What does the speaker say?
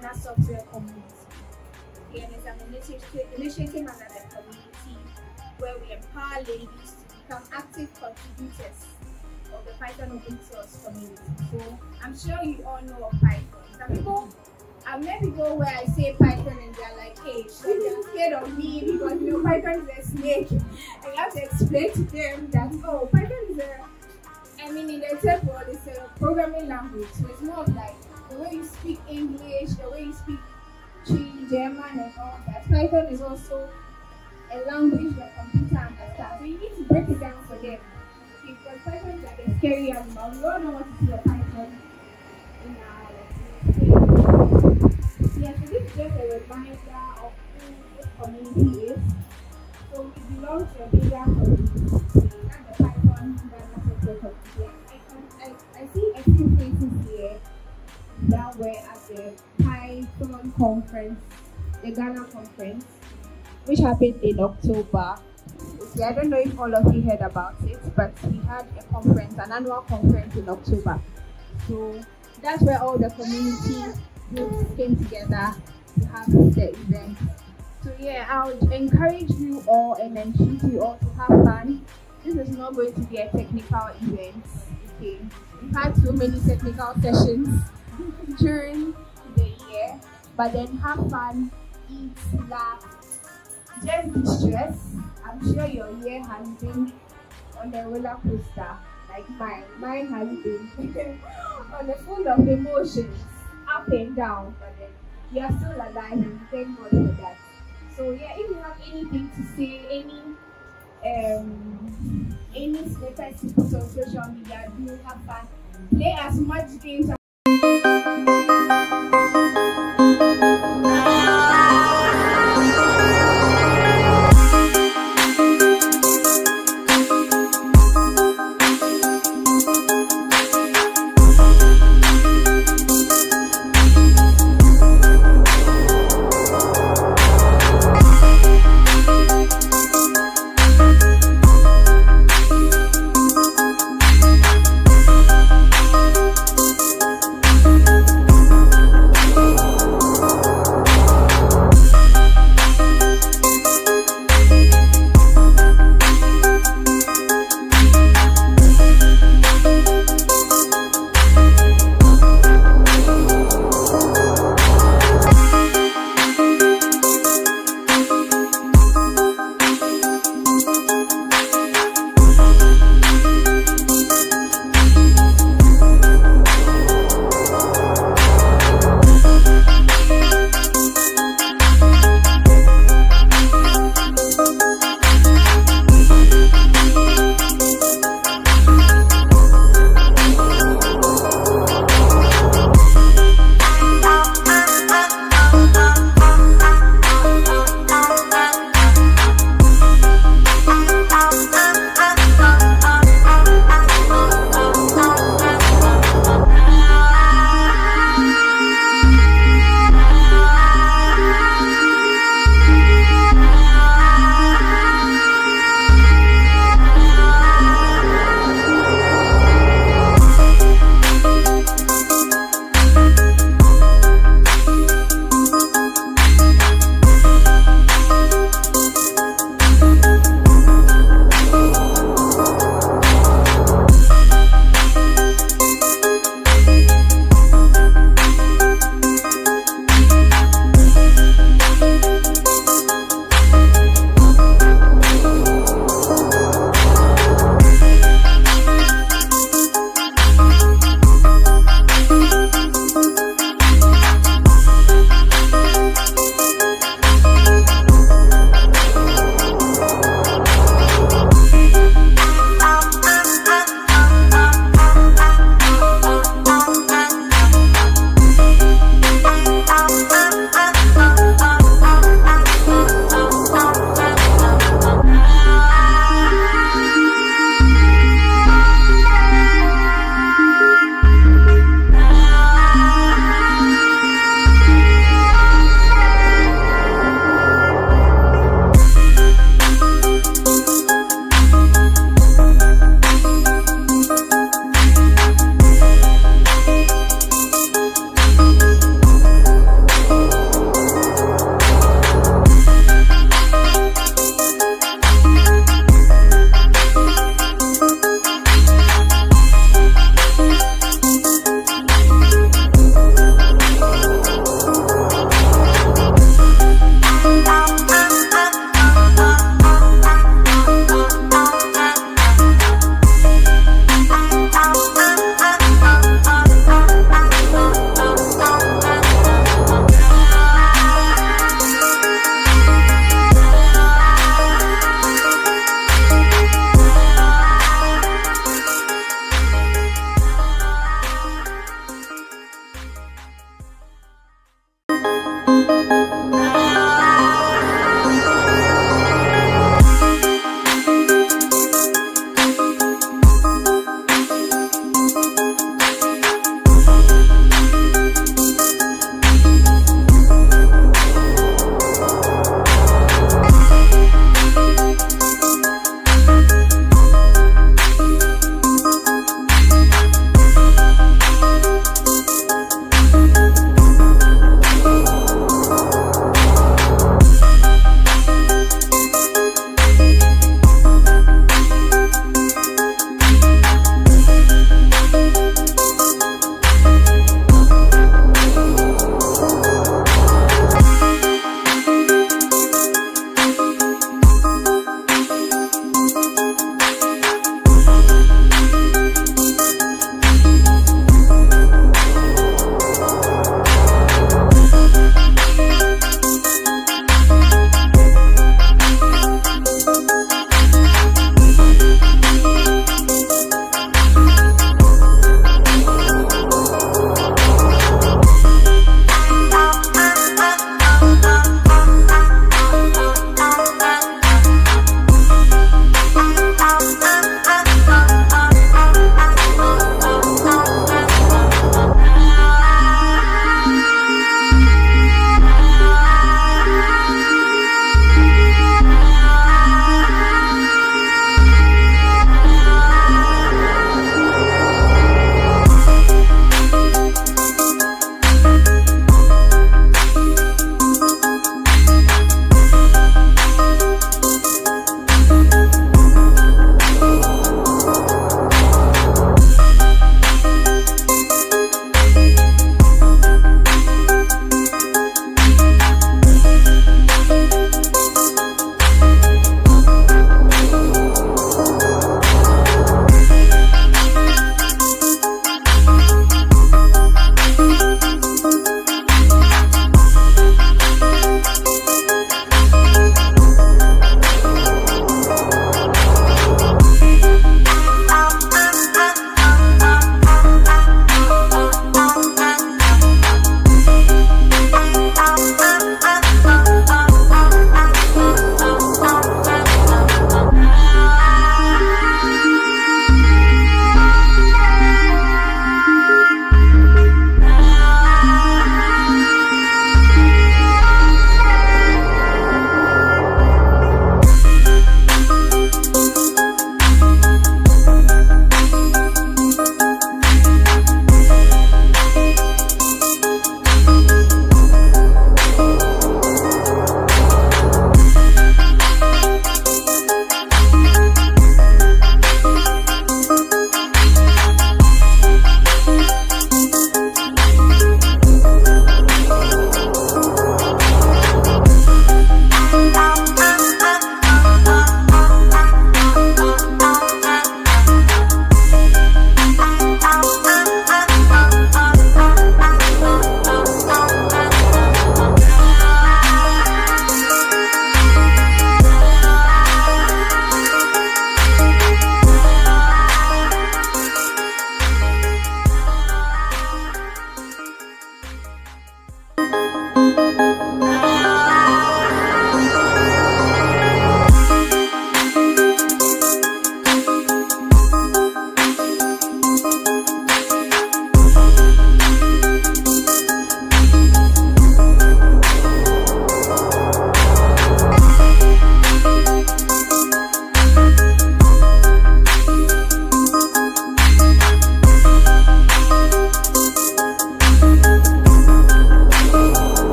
Ghana software community. Okay, and it's an initiative under the community where we empower ladies to become active contributors of the Python open source community. So I'm sure you all know of Python. Some people, I've met people where I say Python and they're like, hey, they're scared of me because you know Python is a snake. And you have to explain to them that, oh, Python is in the tech world, it's a programming language. So it's more of like the way you speak English, the way you speak German and all that. Python is also a language the computer understands. So you need to break it down for them. Because Python is like a scary animal. We all know what to do with Python in our life. Yeah, so this is just a reminder of who this community is. So we belong to a bigger community. That's the Python Ghana software community. I see a few faces here that were at the Python conference, the Ghana conference, which happened in October. I don't know if all of you heard about it, but we had a conference, an annual conference in October. So that's where all the community groups came together to have the event. So yeah, I would encourage you all and then treat you all to have fun. This is not going to be a technical event. Okay, we've had so many technical sessions during the year, but then have fun, eat, laugh, just distress. I'm sure your year has been on a roller coaster like mine. Mine has been on a full of emotions, up and down, but then you are still alive and thank God for that. So yeah, if you have anything to say, any snippets to put on social media, do have fun. Play as much games